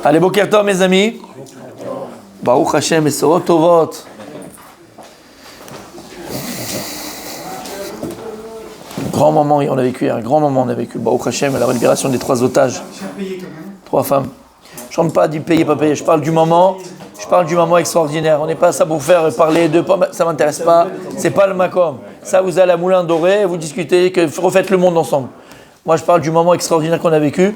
Allez, Boker Tov, mes amis. Baruch Hashem, et Sorot Tovot. Grand moment, on a vécu, un grand moment, on a vécu. Baruch Hashem, la libération des 3 otages. 3 femmes. Je ne parle pas du payer, pas payer. Je parle du moment. Je parle du moment extraordinaire. On n'est pas ça pour faire parler de... Ça ne m'intéresse pas. C'est pas le Macom. Ça, vous allez à Moulin Doré, vous discutez, refaites le monde ensemble. Moi, je parle du moment extraordinaire qu'on a vécu.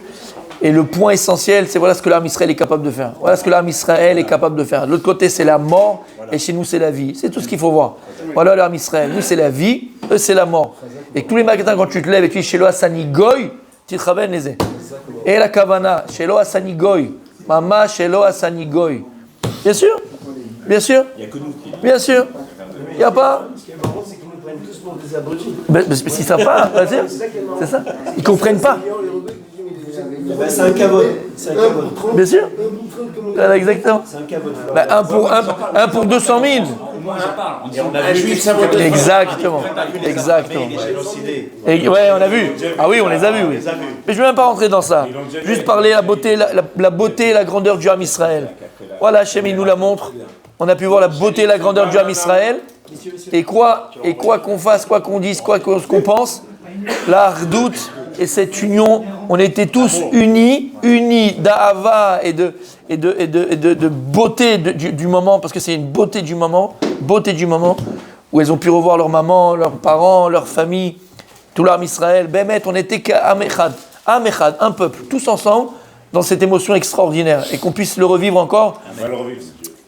Et le point essentiel, c'est voilà ce que l'âme Israël est capable de faire. Voilà ce que l'âme Israël est capable de faire. De l'autre côté, c'est la mort, et chez nous, c'est la vie. C'est tout ce qu'il faut voir. Voilà l'âme Israël. Nous, c'est la vie, eux, c'est la mort. Et tous les matins, quand tu te lèves et tu dis Shelo Asani Goy, tu te ramènes les. Et la Kavana, Shelo Asani Goy. Mama, Shelo Asani Goy. Bien sûr. Bien sûr. Bien sûr. Il n'y a pas. Ce qui est marrant, c'est qu'ils nous prennent tous pour des abrutis. Mais c'est sympa, c'est ça. Ils ne comprennent pas. C'est un cavode. C'est un cavode. Bien sûr. Voilà, exactement. C'est un cavode. Ben, un pour 200 000. Moi, je parle. On dit Un juif, ça vaut 200 000. Exactement. Exactement. Et, ouais, on a vu. Ah oui, on les a vus, oui. Mais je ne vais même pas rentrer dans ça. Juste parler la beauté, la beauté et la grandeur du Ham Israël. Voilà, Hachem, il nous la montre. On a pu voir la beauté et la grandeur du Ham Israël. Et quoi qu'on fasse, quoi qu'on dise, quoi qu'on pense, la hardout et cette union, on était tous unis d'ahava et de beauté du moment, parce que c'est une beauté du moment, où elles ont pu revoir leur maman, leurs parents, leur famille, tout l'âme Israël. Bémet, on était qu'Am Echad, un peuple, tous ensemble, dans cette émotion extraordinaire, et qu'on puisse le revivre encore.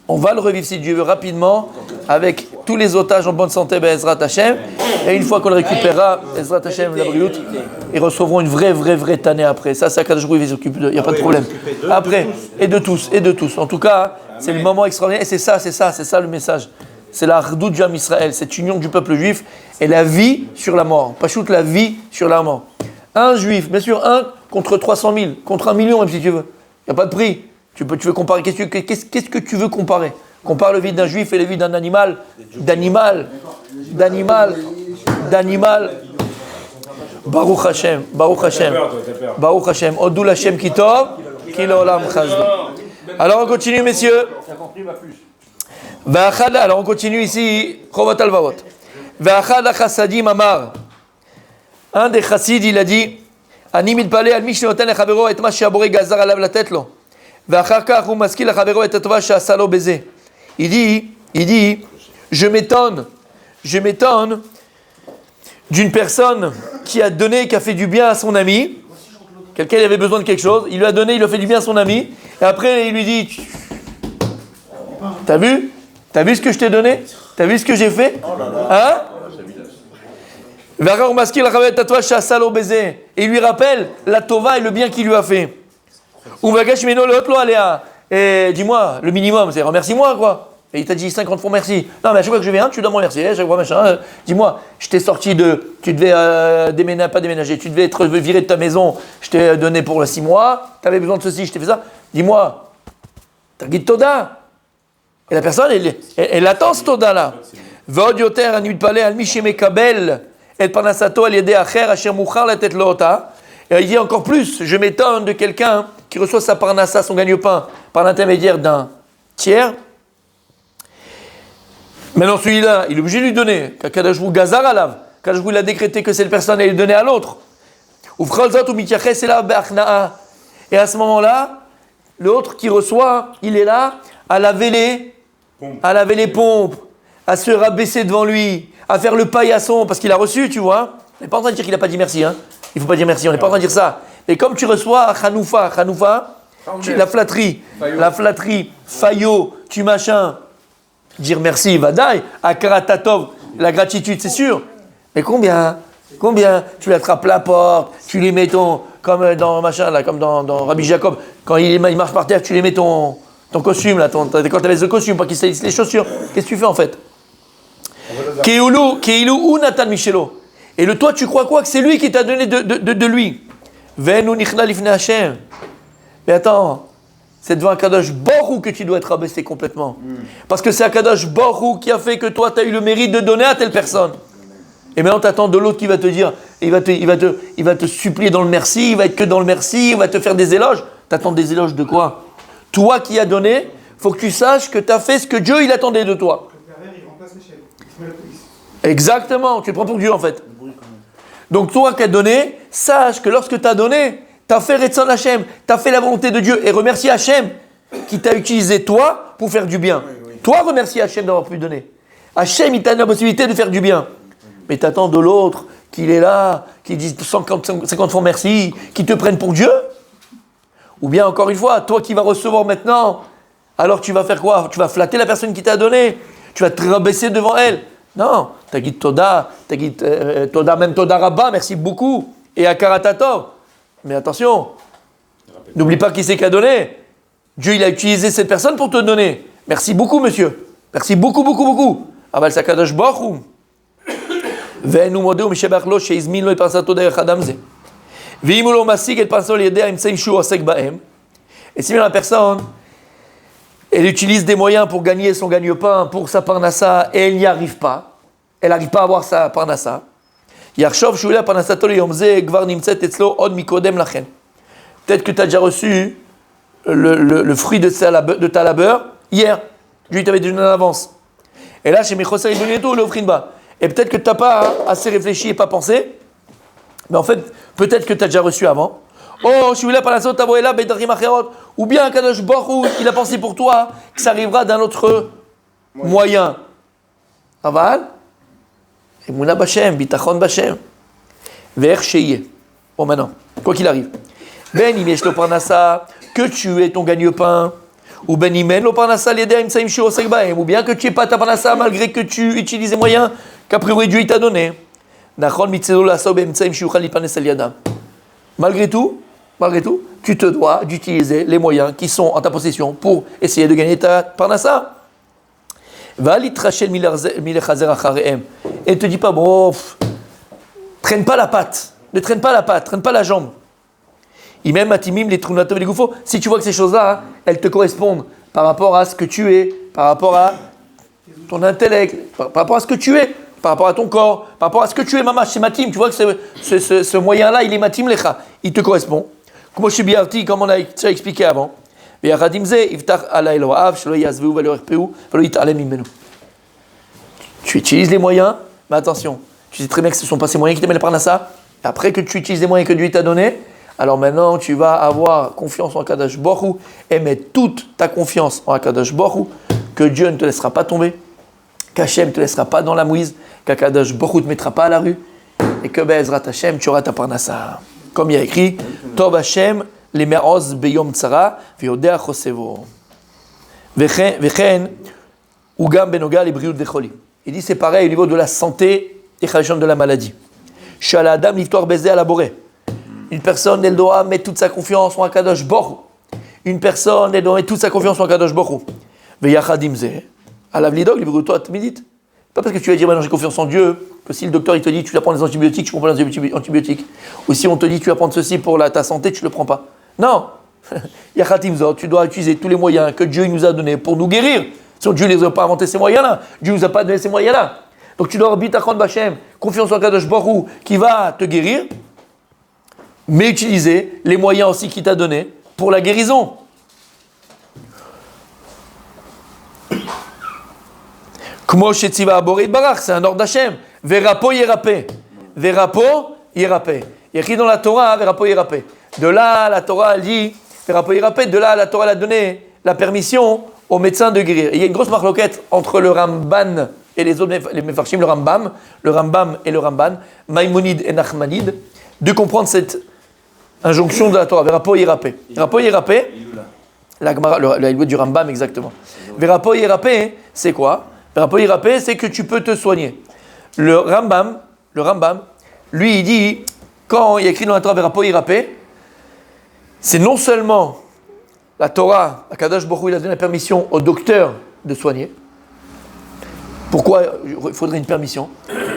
On va le revivre si Dieu veut rapidement, avec tous les otages en bonne santé, Ezrat Hashem. Et une fois qu'on le récupérera, Ezrat Hashem, la brioute, ils recevront une vraie année après. Ça, c'est Akadosh Baruch Hu, il s'occupe d'eux, il n'y a pas de problème. Après, et de tous. En tout cas, c'est le moment extraordinaire, et c'est ça le message. C'est la Hardout du Ham Israël, cette union du peuple juif, et la vie sur la mort. Pas shoot la vie sur la mort. Un juif, bien sûr, un contre 300 000, contre 1 million, même si tu veux. Il n'y a pas de prix. Tu veux comparer, qu'est-ce que tu veux comparer? Compare le vide d'un juif et le vide d'un animal. D'animal. Baruch Hashem. Odul Hashem Kitov, Kilolam Chazdo. Alors on continue, messieurs. Alors on continue ici. Chovat Alvavot. Ve'achad ha'chasadim amar. Un des chassids, il a dit, Ani mitpaleh al mi shenoten lechavero et ma she'abore gazar alav latet lo. Il dit, je m'étonne d'une personne qui a donné, qui a fait du bien à son ami. Quelqu'un avait besoin de quelque chose, il lui a donné, il a fait du bien à son ami, et après il lui dit, t'as vu ce que je t'ai donné? T'as vu ce que j'ai fait? Hein? Et il lui rappelle la tova et le bien qu'il lui a fait. Et dis-moi, le minimum, c'est remercie-moi, quoi. Et il t'a dit 50 fois merci. Non, mais à chaque fois que je viens, tu dois me remercier. À chaque fois, machin. Dis-moi, je t'ai sorti de. Tu devais déménager, tu devais être viré de ta maison. Je t'ai donné pour 6 mois. Tu avais besoin de ceci, je t'ai fait ça. Dis-moi, t'as dit Toda. Et la personne, elle attend ce Toda-là. Vod yoter anut paleh al mi shemekabel el parnasato al yedei acher asher muchar latet lo ota. Et il dit encore plus, je m'étonne de quelqu'un qui reçoit sa parnassa, son gagne-pain, par l'intermédiaire d'un tiers. Maintenant, celui-là, il est obligé de lui donner. Kadosh Baruch Hu gazar alav. Kadosh Baruch Hu, il a décrété que cette personne allait le donner à l'autre. Et à ce moment-là, l'autre qui reçoit, il est là à laver les pompes, à se rabaisser devant lui, à faire le paillasson, parce qu'il a reçu, tu vois. On n'est pas en train de dire qu'il n'a pas dit merci, hein. Il ne faut pas dire merci, on n'est pas en train de dire ça. Et comme tu reçois à Hanoufa, la flatterie, faillot, tu machin, dire merci, vadaï, à Karatatov, la gratitude, c'est sûr. Mais combien tu lui attrapes la porte, tu lui mets comme dans machin, là, comme dans Rabbi Jacob, quand il marche par terre, tu lui mets ton costume, là, quand tu avais le costume, pas qu'il salisse les chaussures. Qu'est-ce que tu fais en fait? Keilou ou Nathan Michelo. Et toi, tu crois quoi? Que c'est lui qui t'a donné de lui. Venu nichna lifnei Hashem. Mais attends, c'est devant Akadosh Baruch Hu que tu dois être rabaissé complètement. Parce que c'est Akadosh Baruch Hu qui a fait que toi, tu as eu le mérite de donner à telle personne. Et maintenant, tu attends de l'autre qui va te dire, il va te supplier dans le merci, il va être que dans le merci, il va te faire des éloges. Tu attends des éloges de quoi? Toi qui as donné, il faut que tu saches que tu as fait ce que Dieu il attendait de toi. Exactement, tu le prends pour Dieu en fait. Donc toi qui as donné, sache que lorsque tu as donné, tu as fait Retzon Hachem, tu as fait la volonté de Dieu et remercie Hachem qui t'a utilisé toi pour faire du bien. Toi remercie Hachem d'avoir pu donner. Hachem il t'a donné la possibilité de faire du bien. Mais tu attends de l'autre qu'il est là, qu'il dise 50 fois merci, qu'il te prenne pour Dieu. Ou bien encore une fois, toi qui vas recevoir maintenant, alors tu vas faire quoi? Tu vas flatter la personne qui t'a donné, tu vas te rabaisser devant elle. Non, t'as dit Toda, t'as dit Toda, même Toda Rabba, merci beaucoup, et Akaratatov. Mais attention, n'oublie pas qui c'est qui a donné. Dieu il a utilisé cette personne pour te donner. Merci beaucoup monsieur, merci beaucoup, beaucoup, beaucoup. Aval Sakadosh Baruch ואין הוא מודה ומשבח לו שהזמין לו את פרנסתו דרך אדם זה. ואם הוא לא משיג את פרנסתו לידי האמצעים שהוא עוסק בהם, et si bien la personne, elle utilise des moyens pour gagner son gagne-pain, pour sa parnassa, et elle n'y arrive pas, elle n'arrive pas à avoir sa parnassa, יחשוב שהוא לה פרנסתו ליום זה כבר נמצאת אצלו עוד מקודם לכן. Peut-être que tu as déjà reçu le fruit de ta labeur hier. Dieu t'avait donné en avance. Et là, chez Mechosser et Donieto, le offrin bas. Et peut-être que tu n'as pas assez réfléchi et pas pensé. Mais en fait, peut-être que tu as déjà reçu avant. Oh, je suis là par la sorte, ou bien Kadosh Baruch il a pensé pour toi que ça arrivera d'un autre moyen. Aval, Emouna Bachem, Bitachon Bachem, Ver Sheye. Bon, maintenant, quoi qu'il arrive. Ben Imesh lo Parnassa, que tu aies ton gagne-pain. Ou ben Imen lo Parnassa, l'aider à Imsaim Shu Osek Bahem. Ou bien que tu n'aies pas ta Parnassa malgré que tu utilises les moyens qu'a priori Dieu t'a donné. Malgré tout, tu te dois d'utiliser les moyens qui sont en ta possession pour essayer de gagner ta parnassa. Et ne te dis pas, bon, traîne pas la patte, ne traîne pas la patte, traîne pas la jambe. Si tu vois que ces choses-là, elles te correspondent par rapport à ce que tu es, par rapport à ton intellect, par rapport à ce que tu es, par rapport à ton corps, par rapport à ce que tu es, maman, c'est matim. Tu vois que ce moyen-là, il est matim lecha, il te correspond. Comme je suis comme on a déjà expliqué avant. Tu utilises les moyens, mais attention, tu sais très bien que ce ne sont pas ces moyens qui t'amènent la parnassa. Après que tu utilises les moyens que Dieu t'a donnés, alors maintenant tu vas avoir confiance en Akadosh Baruch Hu et mettre toute ta confiance en Akadosh Baruch Hu, que Dieu ne te laissera pas tomber, qu'Hachem ne te laissera pas dans la mouise, qu'Akadosh Baruch Hu ne te mettra pas à la rue, et que Be'ezrat Hashem, tu auras ta parnassa. Comme il y a écrit, Tov Hashem, les me'oz beyom tzara, v'yodea chosevo. V'chen, ugam benoga les briut v'choli. Il dit c'est pareil au niveau de la santé et de la maladie. Shal adam liftor bezeh à la boré. Une personne, elle doit mettre toute sa confiance en Akadosh Baruch Hu. Une personne, elle doit mettre toute sa confiance en Akadosh Baruch Hu. Ve'yachadim zeh. Alav lidog, libruto atmidit. Pas parce que tu vas dire maintenant j'ai confiance en Dieu, que si le docteur il te dit tu dois prendre des antibiotiques, tu prends pas les antibiotiques. Ou si on te dit tu vas prendre ceci pour ta santé, tu le prends pas. Non. Yachatim zot, tu dois utiliser tous les moyens que Dieu nous a donnés pour nous guérir. Sinon Dieu ne les a pas inventés ces moyens-là. Dieu nous a pas donné ces moyens-là. Donc tu dois avoir bitachon b'Hashem, confiance en Kadosh Baruch Hu qui va te guérir, mais utiliser les moyens aussi qu'il t'a donnés pour la guérison. C'est un ordre d'Hachem. Verapo yerapé. Verapo yerapé. Il y a écrit dans la Torah, Verapo yerapé. De là, la Torah elle dit, Verapo yerapé. De là, la Torah a donné la permission aux médecins de guérir. Et il y a une grosse marloquette entre le Ramban et les autres, les Mefarshim, le Rambam et le Ramban, Maïmonide et Nachmanide, de comprendre cette injonction de la Torah. Verapo yerapé. Verapo yerapé. La loi du Rambam, exactement. Verapo yerapé, c'est quoi? Verapo yerapé, c'est que tu peux te soigner. Le Rambam, lui, il dit, quand il y a écrit dans la Torah Verapo yerapé, c'est non seulement la Torah, Akadosh Baruch Hu, il a donné la permission au docteur de soigner. Pourquoi il faudrait une permission?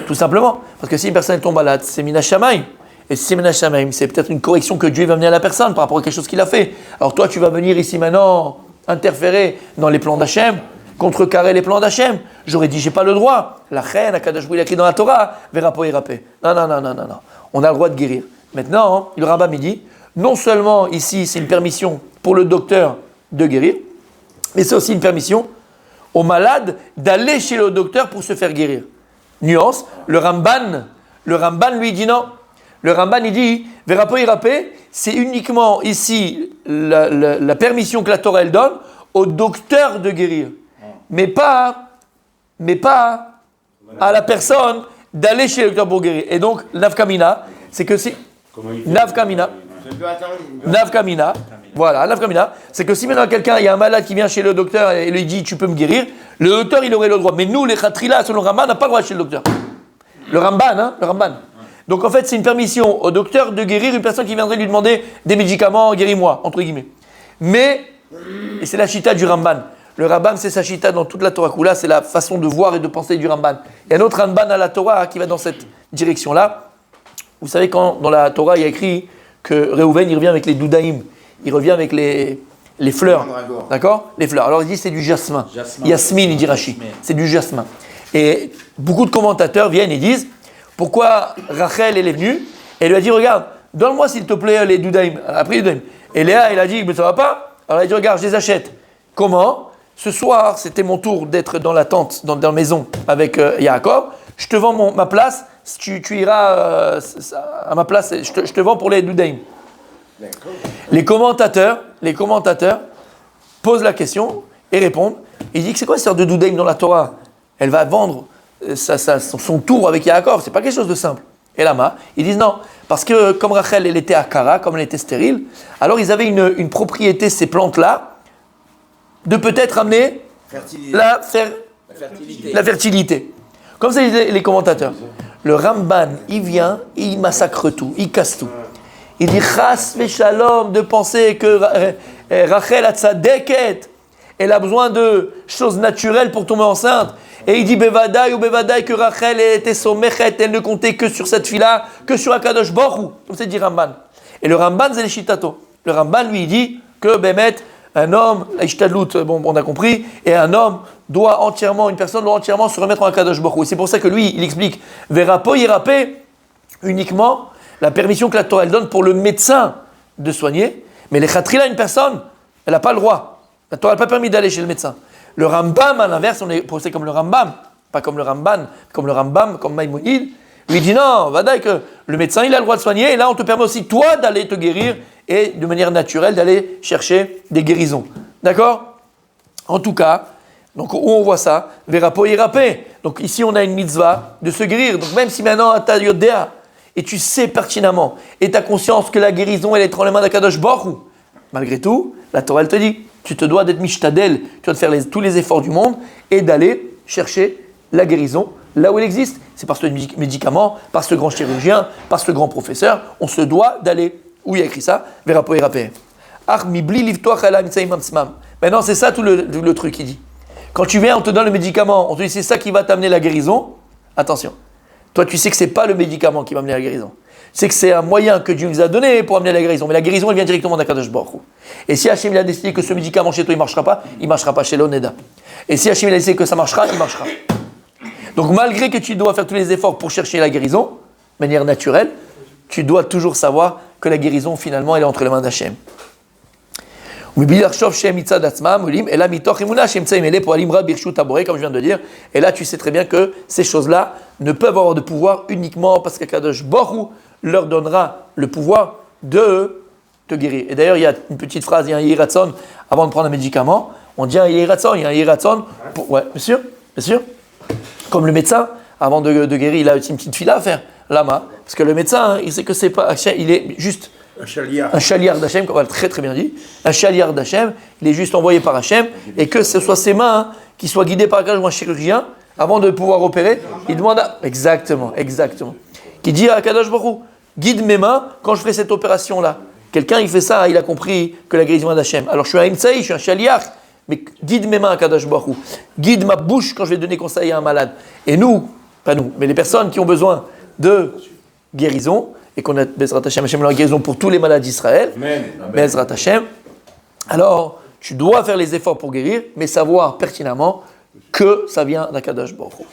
Tout simplement, parce que si une personne tombe malade, c'est Mina Shamaim. Et si c'est Mina Shamaim, c'est peut-être une correction que Dieu va mener à la personne par rapport à quelque chose qu'il a fait. Alors toi, tu vas venir ici maintenant interférer dans les plans d'Hachem, contrecarrer les plans d'Hachem. J'aurais dit, j'ai pas le droit. La reine, Akadosh Baruch Hu, il a écrit dans la Torah, Verapo yerapé. Non. On a le droit de guérir. Maintenant, le Rambam, il dit, non seulement ici, c'est une permission pour le docteur de guérir, mais c'est aussi une permission aux malades d'aller chez le docteur pour se faire guérir. Nuance, le Ramban lui dit non. Le Ramban il dit, Verapo Irapé, c'est uniquement ici la permission que la Torah elle donne au docteur de guérir, mais pas à la personne d'aller chez le docteur pour guérir. Et donc, Nafkamina, c'est que si... Nafkamina, voilà, Nafkamina, c'est que si maintenant quelqu'un, il y a un malade qui vient chez le docteur et lui dit tu peux me guérir, le docteur il aurait le droit. Mais nous, les Khatrila, selon le Ramban, n'a pas le droit chez le docteur. Le Ramban. Donc en fait, c'est une permission au docteur de guérir une personne qui viendrait lui demander des médicaments, guéris-moi, entre guillemets. Mais, et c'est la chita du Ramban. Le Rambam, c'est sa chita dans toute la Torah Kula, c'est la façon de voir et de penser du Ramban. Il y a un autre Ramban à la Torah qui va dans cette direction-là. Vous savez, quand dans la Torah, il y a écrit que Réhouven, il revient avec les doudaïm, il revient avec les fleurs. D'accord ? Les fleurs. Alors il dit c'est du jasmin. Yasmine, il dit Rashi. C'est du jasmin. Et beaucoup de commentateurs viennent et disent pourquoi Rachel, elle est venue et elle lui a dit regarde, donne-moi s'il te plaît les doudaïm. Elle a pris les doudaïm. Et Léa, elle a dit mais ça va pas. Alors elle a dit regarde, je les achète. Comment ? Ce soir, c'était mon tour d'être dans la tente, dans la maison avec Yaakov. Je te vends ma place. Tu iras à ma place. Je te vends pour les doudaïm. Les commentateurs posent la question et répondent. Ils disent que c'est quoi cette sorte de doudaïm dans la Torah ? Elle va vendre son tour avec Yaakov. C'est pas quelque chose de simple. Et là-bas, ils disent non. Parce que comme Rachel, elle était à Kara, comme elle était stérile, alors ils avaient une propriété, ces plantes-là, de peut-être amener la fertilité. Comme ça disaient les commentateurs. Le Ramban, il vient, il massacre tout, il casse tout. Il dit chas v'shalom de penser que Rachel a tzadeket, elle a besoin de choses naturelles pour tomber enceinte. Et il dit bevadaï que Rachel était somechet, elle ne comptait que sur cette fille-là, que sur Akadosh Baruch Hu. Comme c'est dit Ramban. Et le Ramban, c'est les shitato. Le Ramban lui il dit que Bémet, un homme, l'Ishtadlut, bon, on a compris, et une personne doit entièrement se remettre en Akadosh Baruch Hu. Et c'est pour ça que lui, il explique Verapo Irapé, uniquement la permission que la Torah elle donne pour le médecin de soigner, mais les Khatrila, une personne, elle n'a pas le droit. La Torah n'a pas permis d'aller chez le médecin. Le Rambam, à l'inverse, on est procédé comme le Rambam, pas comme le Ramban, comme le Rambam, comme Maïmonide, lui dit non, vadaï que le médecin, il a le droit de soigner, et là, on te permet aussi, toi, d'aller te guérir, et de manière naturelle, d'aller chercher des guérisons. D'accord ? En tout cas, donc où on voit ça, Verapo Irapé. Donc ici, on a une mitzvah de se guérir. Donc même si maintenant, tu as Yodéa, et tu sais pertinemment, et tu as conscience que la guérison, elle est entre les mains d'Akadosh Baruch Hu, malgré tout, la Torah, elle te dit, tu te dois d'être mishtadel, tu dois de faire tous les efforts du monde, et d'aller chercher la guérison là où elle existe. C'est par ce médicament, par ce grand chirurgien, par ce grand professeur, on se doit d'aller. Où il y a écrit ça ? Verapo Irapé. Maintenant, c'est ça tout le truc qu'il dit. Quand tu viens, on te donne le médicament, on te dit c'est ça qui va t'amener la guérison. Attention, toi tu sais que c'est pas le médicament qui va amener la guérison. C'est que c'est un moyen que Dieu nous a donné pour amener la guérison. Mais la guérison, elle vient directement d'Akadosh Baruch Hu. Et si Hachem il a décidé que ce médicament chez toi il marchera pas chez l'Oneda. Et si Hachem il a décidé que ça marchera, il marchera. Donc malgré que tu dois faire tous les efforts pour chercher la guérison, de manière naturelle, tu dois toujours savoir que la guérison, finalement, elle est entre les mains d'Hachem. Comme je viens de dire, et là tu sais très bien que ces choses-là ne peuvent avoir de pouvoir uniquement parce qu'Akadosh Baruch Hu leur donnera le pouvoir de te guérir. Et d'ailleurs, il y a une petite phrase, il y a un Yiratzon, avant de prendre un médicament, on dit un Yiratzon, ouais, bien sûr. Comme le médecin, avant de guérir, il a une petite fila à faire, lama, parce que le médecin, il sait que c'est pas, il est juste un chaliard d'Hachem, comme on l'a très très bien dit, un chaliard d'Hachem, il est juste envoyé par Hachem, et que ce soit ses mains qui soient guidées par un chirurgien, avant de pouvoir opérer, il demande à... Exactement. Qui dit à Akadosh Baruch Hu, guide mes mains quand je ferai cette opération-là. Quelqu'un, il fait ça, il a compris que la guérison est d'Hachem. Alors je suis un Imtsaï, je suis un chaliard, mais guide mes mains à Akadosh Baruch Hu. Guide ma bouche quand je vais donner conseil à un malade. Et nous, pas nous, mais les personnes qui ont besoin de guérison, et qu'on a Bezrat Hashem, Hashem la guérison pour tous les malades d'Israël, Bezrat Hashem, alors tu dois faire les efforts pour guérir, mais savoir pertinemment que ça vient d'Akadosh Baruch Hu.